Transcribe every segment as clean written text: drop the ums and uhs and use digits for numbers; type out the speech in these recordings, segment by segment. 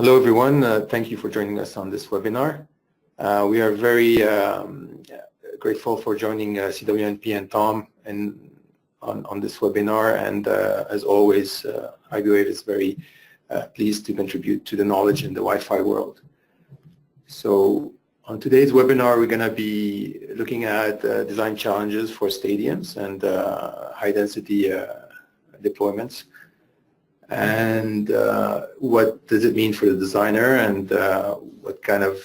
Hello everyone, thank you for joining us on this webinar. We are very grateful for joining CWNP and Tom on this webinar, and as always iBwave is very pleased to contribute to the knowledge in the Wi-Fi world. So on today's webinar we're going to be looking at design challenges for stadiums and high density deployments. And what does it mean for the designer, and what kind of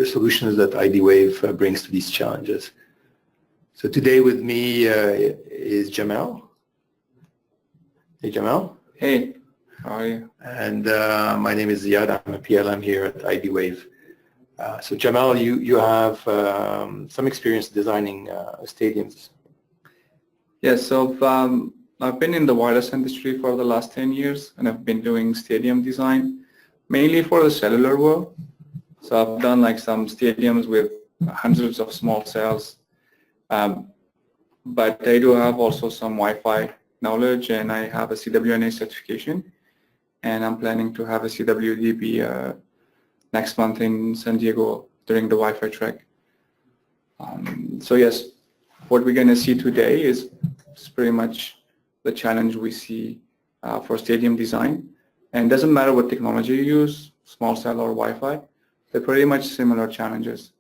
solutions that iBwave brings to these challenges. So today with me is Jamal. Hey Jamal. Hey, how are you? And my name is Ziad. I'm a PLM here at iBwave. So Jamal, you have some experience designing stadiums. Yes, so I've been in the wireless industry for the last 10 years, and I've been doing stadium design, mainly for the cellular world. So I've done like some stadiums with hundreds of small cells, but I do have also some Wi-Fi knowledge, and I have a CWNA certification, and I'm planning to have a CWDB next month in San Diego during the Wi-Fi trek. So yes, what we're going to see today is pretty much the challenge we see for stadium design, and it doesn't matter what technology you use, small cell or Wi-Fi, they're pretty much similar challenges.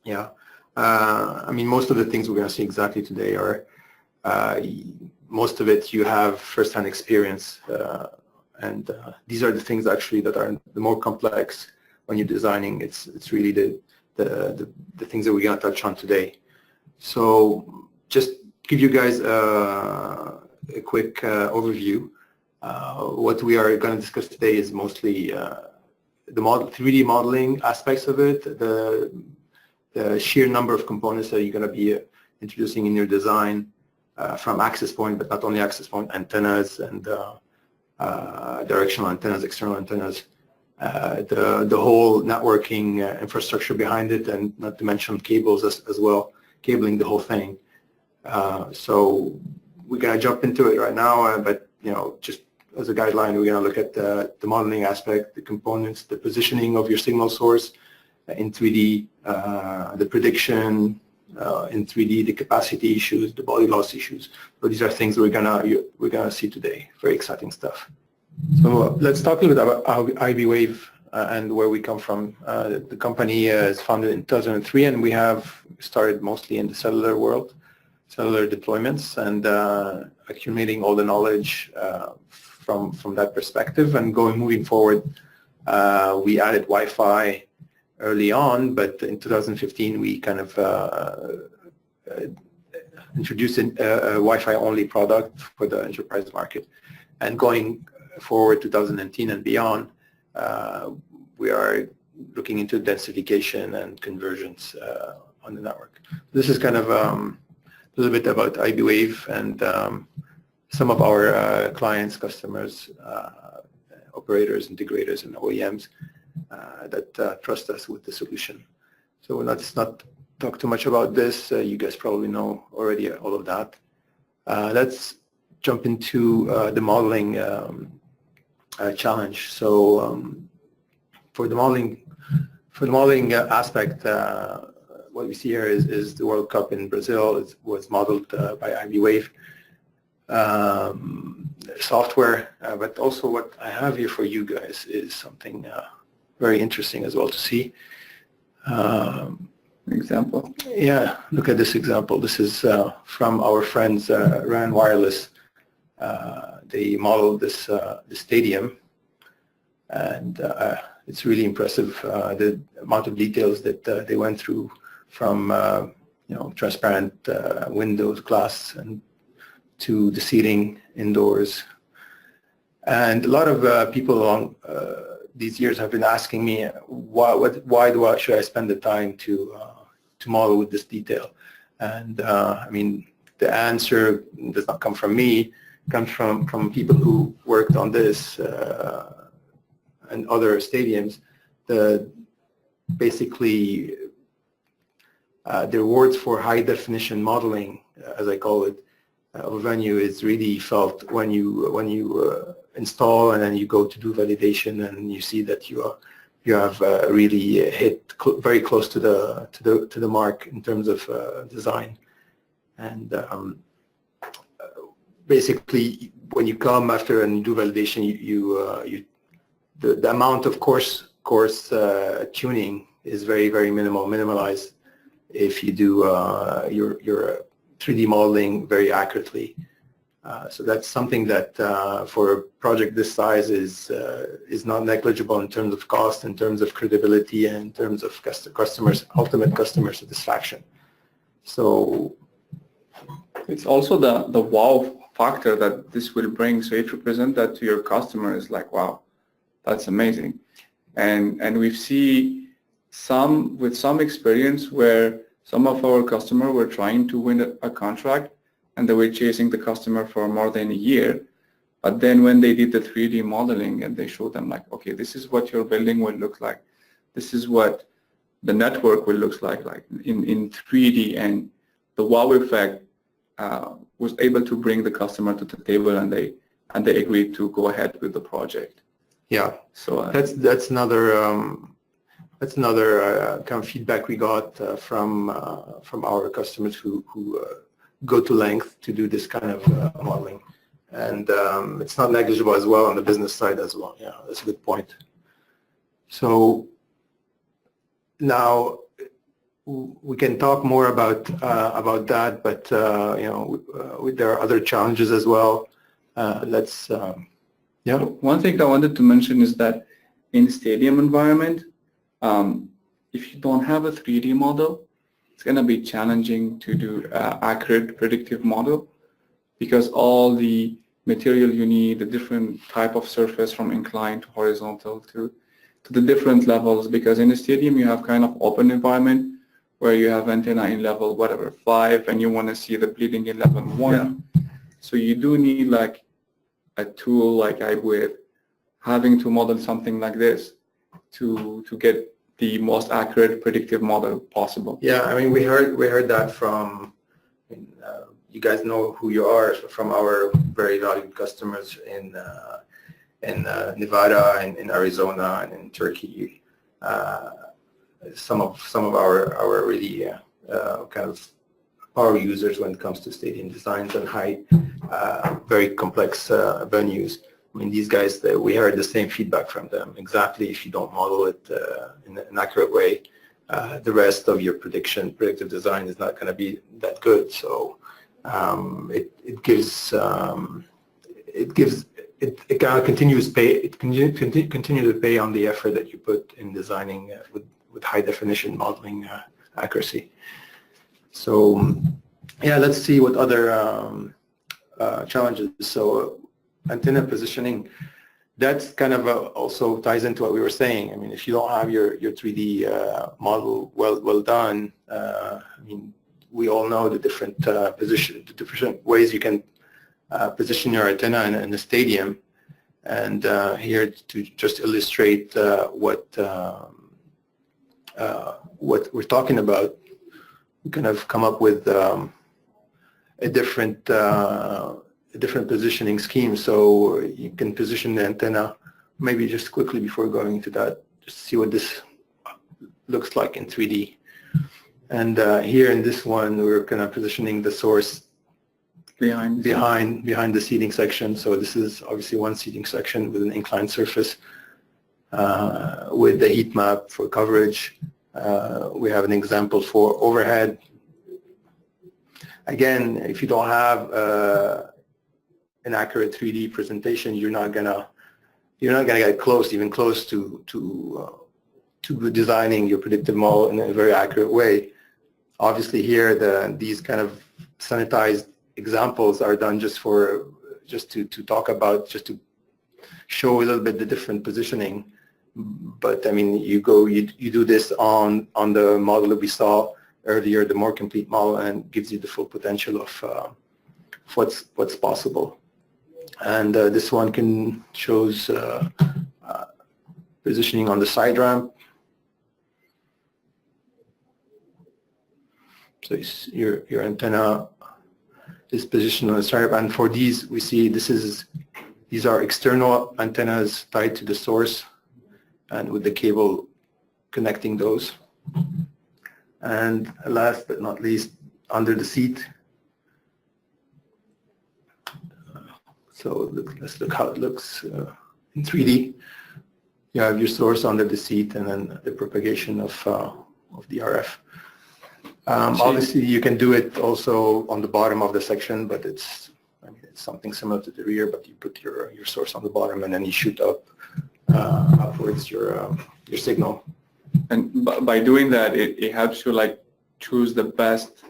Yeah, I mean, most of the things we're going to see exactly today are, most of it you have first-hand experience, and these are the things actually that are the more complex when you're designing. It's really the things that we're going to touch on today. So just give you guys a quick overview. What we are going to discuss today is mostly the 3D modeling aspects of it, the sheer number of components that you're going to be introducing in your design, from access point, but not only access point, antennas and directional antennas, external antennas, the whole networking infrastructure behind it, and not to mention cables as well, cabling the whole thing. So we're going to jump into it right now, but just as a guideline, we're going to look at the modeling aspect, the components, the positioning of your signal source in 3D, the prediction in 3D, the capacity issues, the body loss issues. So these are things we're gonna see today. Very exciting stuff. So let's talk a little bit about iBwave and where we come from. The company is founded in 2003, and we have started mostly in the cellular world, cellular deployments, and accumulating all the knowledge from that perspective. And moving forward, we added Wi-Fi early on, but in 2015 we kind of introduced a Wi-Fi only product for the enterprise market. And going forward 2019 and beyond, we are looking into densification and convergence on the network. This is kind of a little bit about iBwave and some of our clients, customers, operators, integrators, and OEMs that trust us with the solution. So let's not talk too much about this. You guys probably know already all of that. Let's jump into the modeling challenge. So for the modeling aspect, what we see here is the World Cup in Brazil. It was modeled by iBwave software, but also what I have here for you guys is something very interesting as well to see. Example? Yeah, look at this example. This is from our friends RAN Wireless. They modeled this stadium, and it's really impressive, the amount of details that they went through, from transparent windows, glass, and to the seating indoors. And a lot of people along these years have been asking me, why should I spend the time to model with this detail? And I mean, the answer does not come from me. It comes from people who worked on this and other stadiums. Basically, the rewards for high definition modeling, as I call it, of a venue is really felt when you install, and then you go to do validation, and you see that you have really hit very close to the mark in terms of design. And basically, when you come after and do validation, the amount of course tuning is very minimalized if you do your 3D modeling very accurately. So that's something that for a project this size is not negligible in terms of cost, in terms of credibility, and in terms of ultimate customer satisfaction. So it's also the wow factor that this will bring. So if you present that to your customer, it's like, wow, that's amazing. And we've seen with some experience where some of our customers were trying to win a contract, and they were chasing the customer for more than a year. But then when they did the 3D modeling and they showed them like, okay, this is what your building will look like. This is what the network will look like in 3D, and the wow effect was able to bring the customer to the table, and they agreed to go ahead with the project. Yeah, so that's another kind of feedback we got from our customers who go to length to do this kind of modeling, and it's not negligible as well on the business side as well. Yeah, that's a good point. So now we can talk more about that, but there are other challenges as well. Yeah. One thing I wanted to mention is that in stadium environment, if you don't have a 3D model, it's going to be challenging to do accurate predictive model, because all the material you need, the different type of surface from inclined to horizontal to the different levels, because in a stadium you have kind of open environment where you have antenna in level 5, and you want to see the bleeding in level 1. Yeah. So you do need like a tool like iBwave, having to model something like this to get the most accurate predictive model possible. Yeah, I mean, we heard that from, you guys know who you are, from our very valued customers in Nevada and in Arizona and in Turkey. Some of our really kind of power users when it comes to stadium designs and very complex venues. I mean, these guys, we heard the same feedback from them. Exactly, if you don't model it in an accurate way, the rest of your predictive design is not going to be that good. So it kind of continues to pay on the effort that you put in designing with high definition modeling accuracy. So yeah, let's see what other challenges. So antenna positioning, that's kind of also ties into what we were saying. I mean, if you don't have your 3D model well done, I mean, we all know the different different ways you can position your antenna in a stadium. And here to just illustrate what we're talking about, we kind of come up with a different positioning scheme. So you can position the antenna, maybe just quickly before going into that, just see what this looks like in 3D. And here in this one, we're kind of positioning the source behind the seating section. So this is obviously one seating section with an inclined surface with the heat map for coverage. We have an example for overhead. Again, if you don't have an accurate 3D presentation, you're not gonna get even close to designing your predictive model in a very accurate way. Obviously, here these kind of sanitized examples are done just to talk about, just to show a little bit the different positioning. But I mean, you do this on the model that we saw earlier, the more complete model, and gives you the full potential of what's possible. And this one shows positioning on the side ramp. So your antenna is positioned on the side ramp, and for these we see this is These are external antennas tied to the source and with the cable connecting those. And last but not least, under the seat. So let's look how it looks in 3D. You have your source under the seat and then the propagation of the RF. Obviously, you can do it also on the bottom of the section, but it's something similar to the rear, but you put your source on the bottom and then you shoot upwards your signal. And by doing that, it helps you like choose the best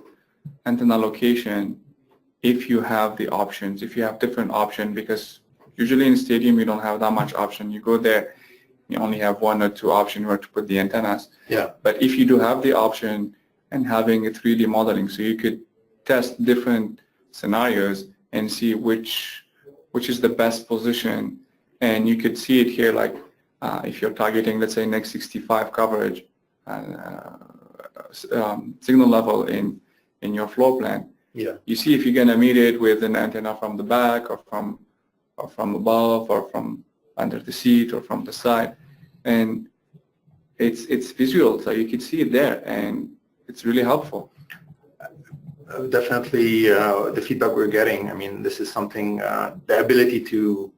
antenna location if you have the options, if you have different options, because usually in stadium you don't have that much option. You go there, you only have 1 or 2 options where to put the antennas. Yeah. But if you do have the option and having a 3D modeling, so you could test different scenarios and see which is the best position, and you could see it here, like if you're targeting, let's say, next 65 coverage signal level in your floor plan. Yeah. You see if you're going to meet it with an antenna from the back or from above or from under the seat or from the side, and it's visual, so you can see it there, and it's really helpful. Definitely, the feedback we're getting. I mean, this is something. The ability to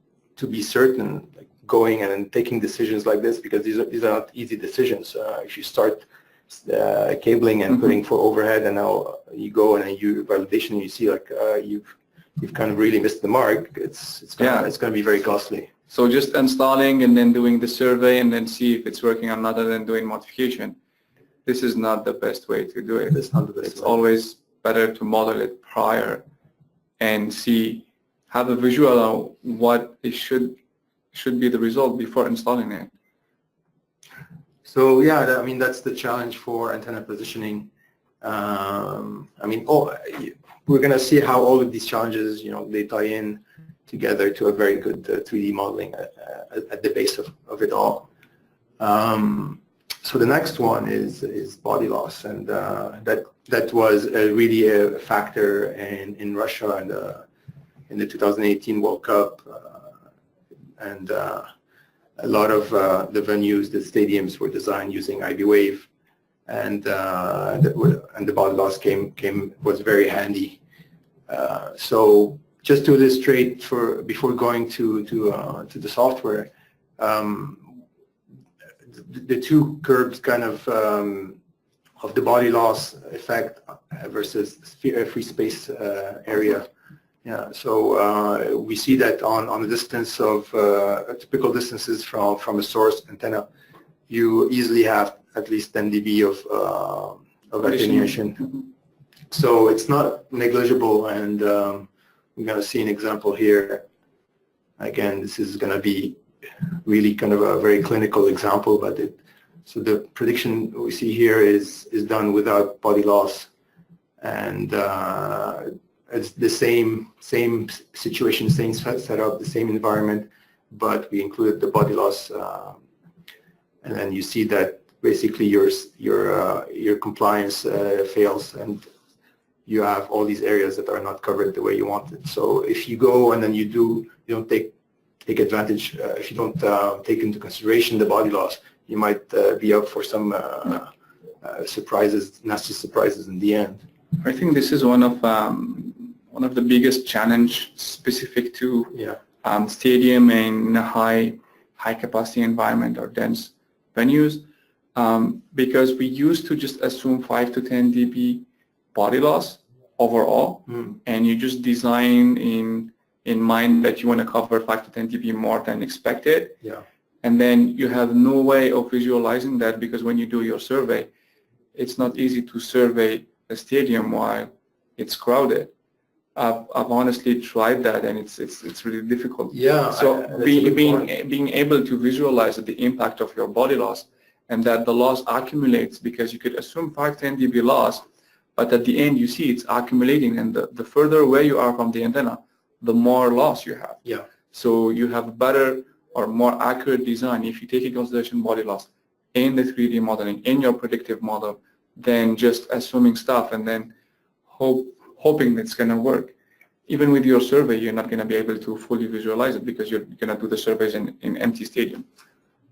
be certain, like going and taking decisions like this, because these are not easy decisions. If you start cabling and putting for overhead, and now you go and you validation, and you see like you've kind of really missed the mark. It's going to be very costly. So just installing and then doing the survey and then see if it's working or not, and then doing modification. This is not the best way to do it. It's not the best It's way. always better to model it prior and have a visual on what it should be the result before installing it. So yeah, I mean, that's the challenge for antenna positioning. I mean, we're going to see how all of these challenges, they tie in together to a very good 3D modeling at the base of it all. So the next one is body loss, and that was really a factor in Russia and in the 2018 World Cup, and a lot of the venues, the stadiums were designed using iBwave, and the body loss was very handy. So just to illustrate, before going to the software, the two curves kind of the body loss effect versus free space area. Yeah, so we see that on a distance of typical distances from a source antenna, you easily have at least 10 dB of attenuation. So it's not negligible, and we're going to see an example here. Again, this is going to be really kind of a very clinical example, but so the prediction we see here is done without body loss, and it's the same situation, same setup, the same environment, but we included the body loss, and then you see that basically your compliance fails, and you have all these areas that are not covered the way you want it. So if you go and then you don't take advantage, if you don't take into consideration the body loss, you might be up for some surprises, nasty surprises in the end. I think this is one of the biggest challenge specific to stadium and high capacity environment or dense venues, because we used to just assume 5 to 10 dB body loss overall, and you just design in mind that you want to cover 5 to 10 dB more than expected. Yeah. And then you have no way of visualizing that, because when you do your survey, it's not easy to survey a stadium while it's crowded. I've honestly tried that, and it's really difficult. Yeah. So being able to visualize the impact of your body loss, and that the loss accumulates, because you could assume 5-10 dB loss, but at the end you see it's accumulating, and the further away you are from the antenna, the more loss you have. Yeah. So you have better or more accurate design if you take into consideration body loss in the 3D modeling, in your predictive model, than just assuming stuff and then hoping it's going to work. even with your survey, you're not going to be able to fully visualize it because you're going to do the surveys in empty stadium.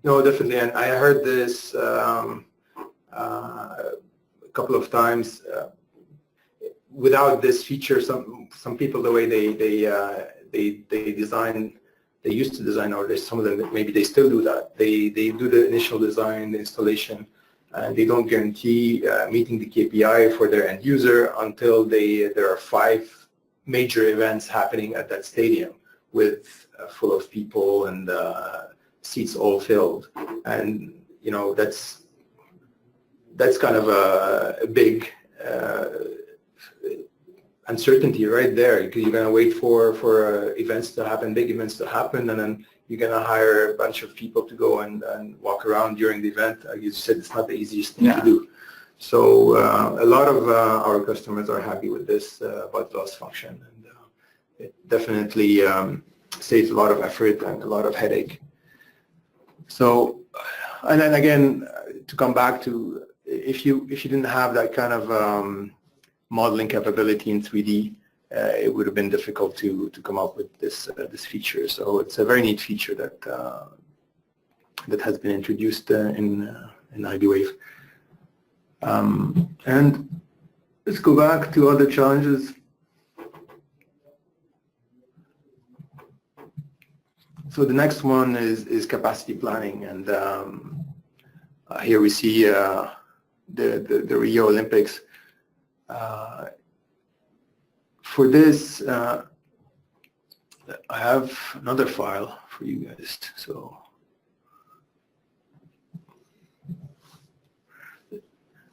No, definitely, and I heard this a couple of times. Without this feature, some people, the way they design, they used to design, or some of them maybe they still do that. They do the initial design, the installation, and they don't guarantee meeting the KPI for their end user until there are 5 major events happening at that stadium with full of people and seats all filled. And you know, that's kind of a big uncertainty right there, because you're going to wait for events to happen, big events to happen, and then you're going to hire a bunch of people to go and walk around during the event. You said it's not the easiest thing to do. So a lot of our customers are happy with this bud loss function, and it definitely saves a lot of effort and a lot of headache. So, and then again, to come back to, if you didn't have that kind of modeling capability in 3D, it would have been difficult to come up with this feature. So it's a very neat feature that has been introduced in iBwave. And let's go back to other challenges. So the next one is capacity planning, and here we see the Rio Olympics. For this, I have another file for you guys. So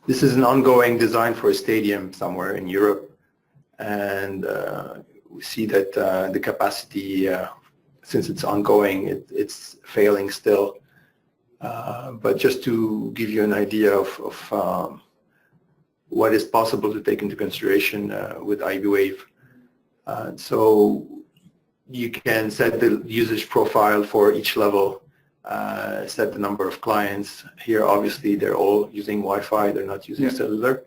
this is an ongoing design for a stadium somewhere in Europe, and we see that the capacity, since it's ongoing, it's failing still. But just to give you an idea of what is possible to take into consideration with iBwave. So you can set the usage profile for each level, set the number of clients. Here, obviously, they're all using Wi-Fi. They're not using cellular.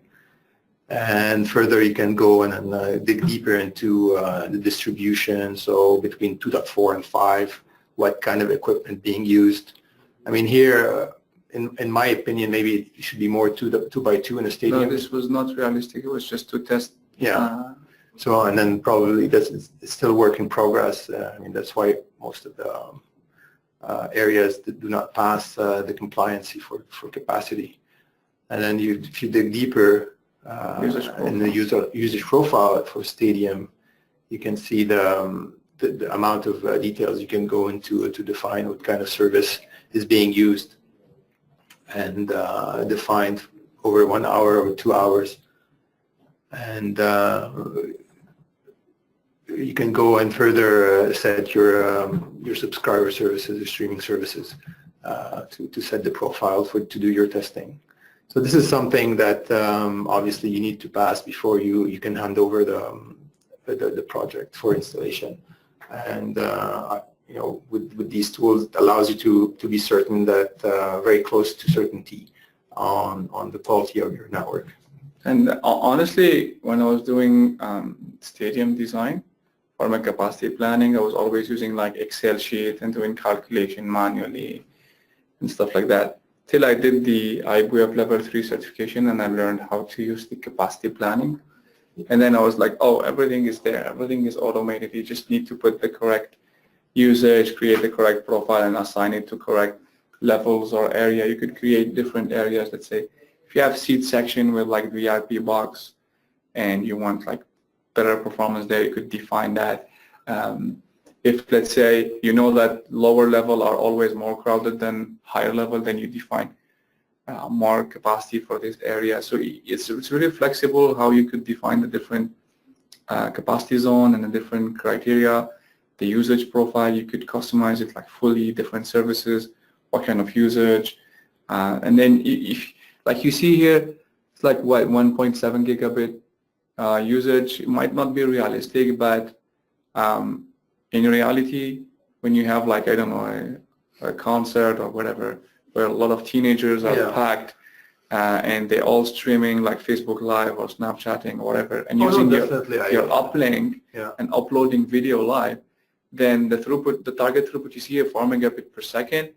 And further, you can go and dig deeper into the distribution. So between 2.4 and 5, what kind of equipment being used. I mean, here, in my opinion, maybe it should be more 2x2 in a stadium. No, this was not realistic. It was just to test. Yeah. So, and then probably it's still work in progress. I mean, that's why most of the areas that do not pass the compliancy for capacity. And then if you dig deeper in the usage profile for stadium, you can see the amount of details you can go into to define what kind of service is being used, and defined over 1 hour or 2 hours. And you can go and further set your subscriber services or streaming services to set the profile to do your testing. So this is something that obviously you need to pass before you can hand over the project for installation. And you know, with these tools, it allows you to be certain that very close to certainty on the quality of your network. And honestly, when I was doing stadium design for my capacity planning, I was always using like Excel sheet and doing calculation manually and stuff like that. Till I did the iBwave level 3 certification, and I learned how to use the capacity planning. And then I was like, oh, everything is there. Everything is automated. You just need to put the correct usage, create the correct profile, and assign it to correct levels or area. You could create different areas. Let's say if you have seat section with like VIP box and you want like better performance there, you could define that. If let's say you know that lower level are always more crowded than higher level, then you define more capacity for this area. So it's really flexible how you could define the different capacity zone and the different criteria. The usage profile, you could customize it like fully, different services, what kind of usage. And then if, like you see here, it's like what, 1.7 gigabit usage. It might not be realistic, but in reality, when you have like, I don't know, a concert or whatever, where a lot of teenagers are packed, and they're all streaming like Facebook Live or Snapchatting or whatever, and Oh, using no, your definitely. your uplink Yeah. and uploading video live, then the throughput, the target throughput you see here, 4 megabit per second,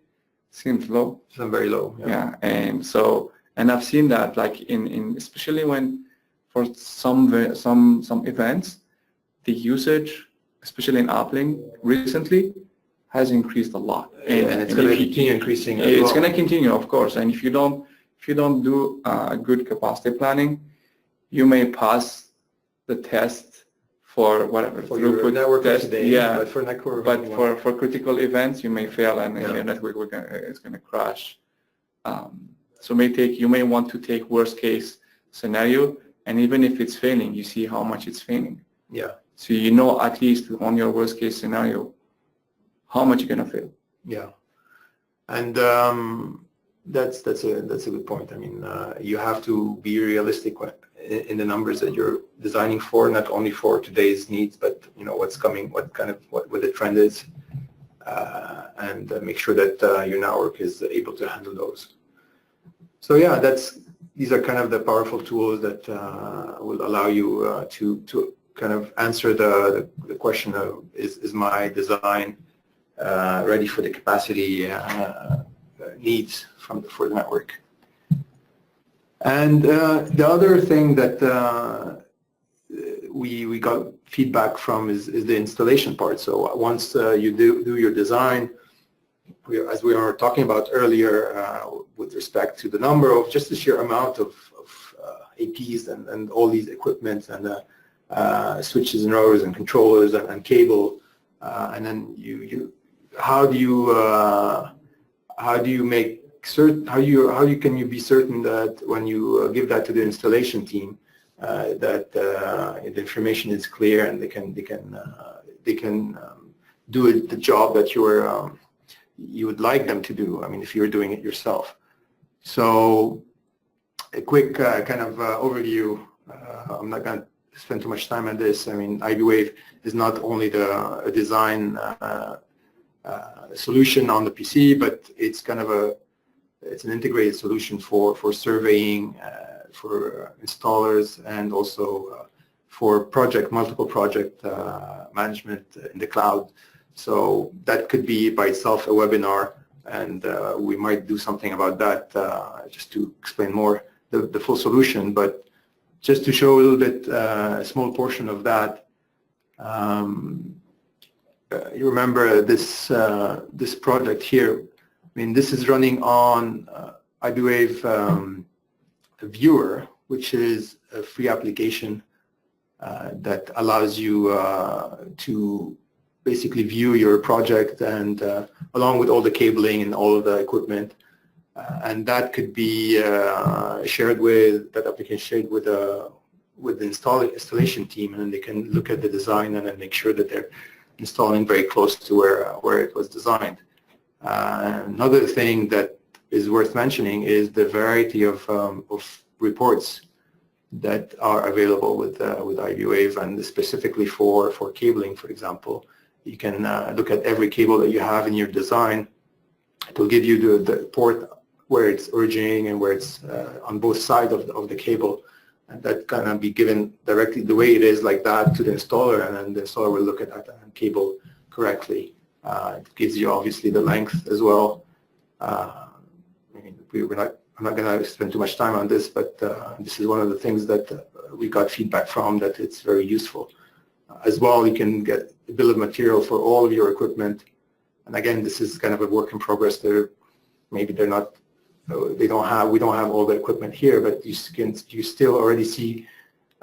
seems low. It's very low. Yeah, and so, and I've seen that like in especially when for some events, the usage, especially in uplink recently, has increased a lot. And it's going to continue increasing as well. It's going to continue, of course. And if you don't do good capacity planning, you may pass the test for whatever for your network test. Today, yeah, but for network, but for critical events, you may fail, and your network is going to crash. So you may want to take worst case scenario, and even if it's failing, you see how much it's failing. Yeah. So you know at least on your worst case scenario how much you're going to fail. Yeah, and that's a good point. I mean, you have to be realistic in the numbers that you're designing for, not only for today's needs, but what's coming, what the trend is, and make sure that your network is able to handle those. So yeah, these are kind of the powerful tools that will allow you to kind of answer the question of is my design ready for the capacity needs for the network. And the other thing that we got feedback from is the installation part. So once you do your design, as we were talking about earlier, with respect to the number of just the sheer amount of APs and all these equipment and switches and routers and controllers and cable, and then how do you make certain, can you be certain that when you give that to the installation team that the information is clear and they can do the job that you would like them to do, I mean, if you're doing it yourself. So a quick kind of overview. I'm not going to spend too much time on this. I mean, iBwave is not only a design solution on the PC, but it's kind of it's an integrated solution for surveying, for installers, and also for multiple project management in the cloud. So that could be by itself a webinar, and we might do something about that just to explain more the full solution. But just to show a little bit, a small portion of that, you remember this project here. I mean, this is running on iBwave Viewer, which is a free application that allows you to basically view your project and along with all the cabling and all of the equipment, and that could be shared with the installation team, and then they can look at the design and then make sure that they're installing very close to where it was designed. Another thing that is worth mentioning is the variety of reports that are available with iBwave, and specifically for cabling, for example. You can look at every cable that you have in your design. It will give you the port where it's originating and where it's on both sides of the cable, and that can be given directly the way it is like that to the installer, and then the installer will look at that cable correctly. It gives you obviously the length as well. I mean, I'm not going to spend too much time on this, but this is one of the things that we got feedback from, that it's very useful. As well, you can get a bill of material for all of your equipment. And again, this is kind of a work in progress. We don't have all the equipment here, but you still already see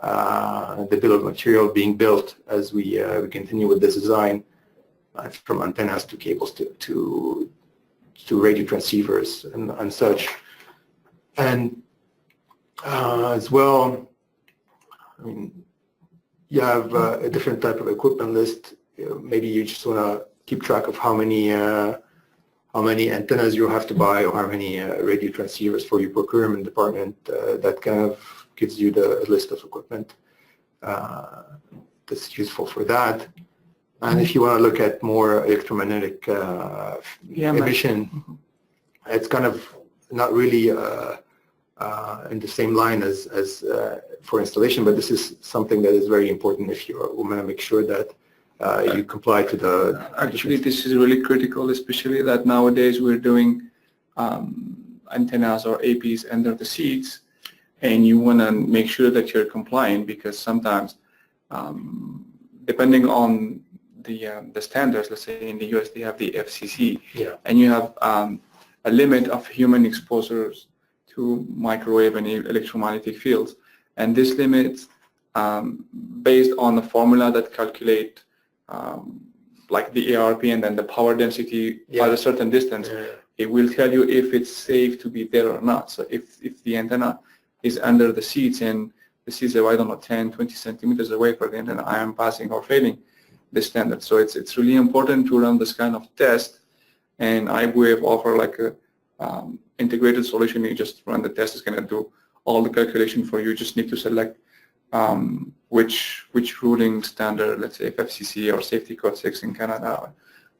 the bill of material being built as we continue with this design, from antennas to cables to radio transceivers and such. And as well, I mean, you have a different type of equipment list. Maybe you just want to keep track of how many antennas you have to buy, or how many radio transceivers for your procurement department. That kind of gives you the list of equipment that's useful for that. And if you want to look at more electromagnetic emission, it's kind of not really in the same line as for installation, but this is something that is very important if you want to make sure that you comply to the... Actually, this is really critical, especially that nowadays we're doing antennas or APs under the seats, and you want to make sure that you're compliant, because sometimes, depending on the standards, let's say in the US they have the FCC, and you have a limit of human exposures to microwave and electromagnetic fields, and this limit, based on the formula that calculate like the ARP and then the power density at a certain distance, it will tell you if it's safe to be there or not. So if the antenna is under the seats and the seats are, I don't know, 10, 20 centimeters away from the antenna, I am passing or failing the standard. So it's really important to run this kind of test, and iBwave offer like a integrated solution. You just run the test, it's going to do all the calculation for you. You just need to select which ruling standard, let's say FCC or Safety Code 6 in Canada,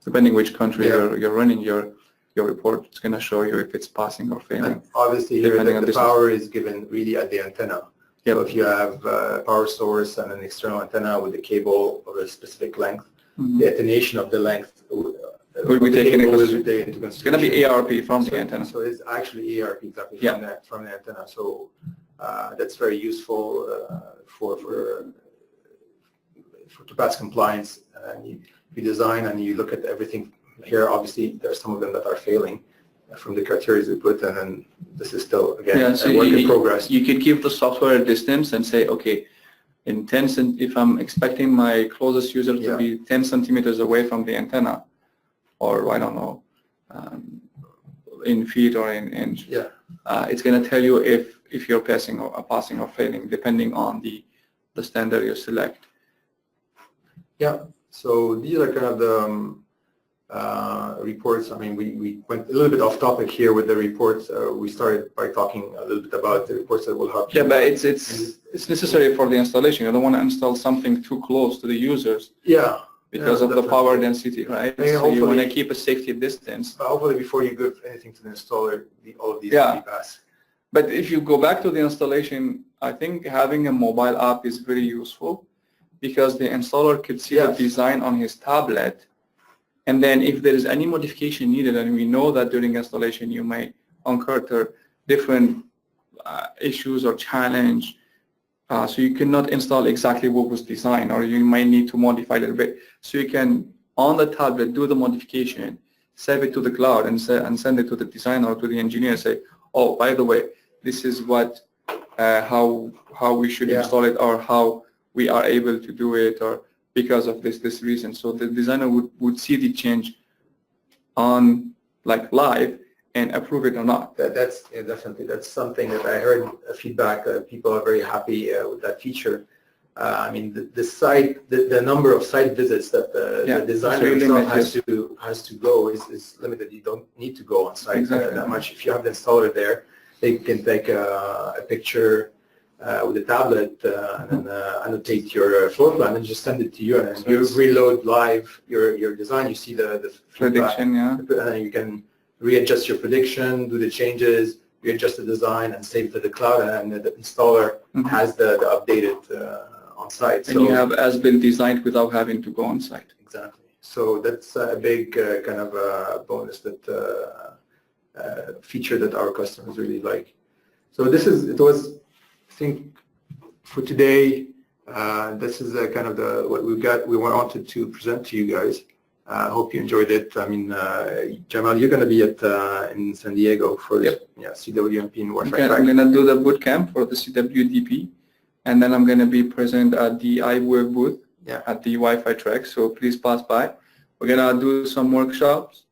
depending which country you're running your report. It's going to show you if it's passing or failing. And obviously here the power is given really at the antenna. So if you have a power source and an external antenna with a cable of a specific length, the attenuation of the length will be taken into consideration. It's going to be ARP from the antenna. So it's actually ARP exactly from the antenna. So that's very useful to pass compliance. You design and you look at everything. Here, obviously, there are some of them that are failing from the criteria we put, and then this is still, again, so a work in progress. You could give the software a distance and say, okay, if I'm expecting my closest user to be 10 centimeters away from the antenna, or I don't know, in feet or in inch, it's going to tell you if you're passing or failing, depending on the standard you select. Yeah, so these are kind of the reports. I mean, we went a little bit off topic here with the reports. We started by talking a little bit about the reports that will help you. Yeah, but it's necessary for the installation. You don't want to install something too close to the users. Because of the power density, right? So you want to keep a safety distance. Hopefully before you give anything to the installer, all of these will be passed. But if you go back to the installation, I think having a mobile app is very useful, because the installer could see the design on his tablet, and then if there is any modification needed, and we know that during installation you may encounter different issues or challenge, so you cannot install exactly what was designed, or you might need to modify a little bit. So you can, on the tablet, do the modification, save it to the cloud, and send it to the designer or to the engineer, say, oh, by the way, this is what, how we should install it, or how we are able to do it, or because of this reason. So the designer would see the change on like live and approve it or not. That's definitely, that's something that I heard feedback. People are very happy with that feature. I mean, the number of site visits that the designer himself has to go is limited. You don't need to go on site that much. If you have the installer there, they can take a picture with a tablet and then annotate your floor plan and just send it to you, and you reload live your design. You see the prediction, and you can readjust your prediction, do the changes, readjust the design, and save to the cloud, and the installer has the updated on site. And you have as-built designed without having to go on site. Exactly. So that's a big kind of bonus, that feature that our customers really like. So it was, I think, for today, this is kind of what we wanted to present to you guys. I hope you enjoyed it. I mean, Jamal, you're going to be in San Diego for CWNP and Wi-Fi track. I'm going to do the boot camp for the CWDP, and then I'm going to be present at the iBwave booth at the Wi-Fi track. So please pass by. We're going to do some workshops.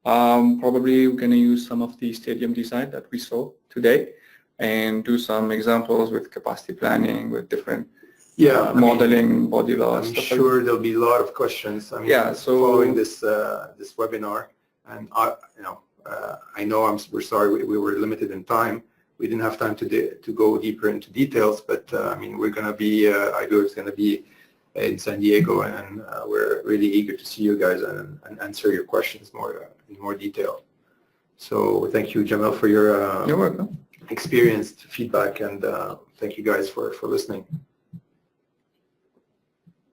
Probably we're going to use some of the stadium design that we saw today, and do some examples with capacity planning, with different modeling, body law. I'm sure there'll be a lot of questions. I mean, following this webinar, and I know we're sorry we were limited in time. We didn't have time to go deeper into details, but I mean, we're going to be iBwave is going to be in San Diego, and we're really eager to see you guys and answer your questions in more detail. So thank you, Jamal, for your You're welcome. experienced feedback, and thank you guys for listening.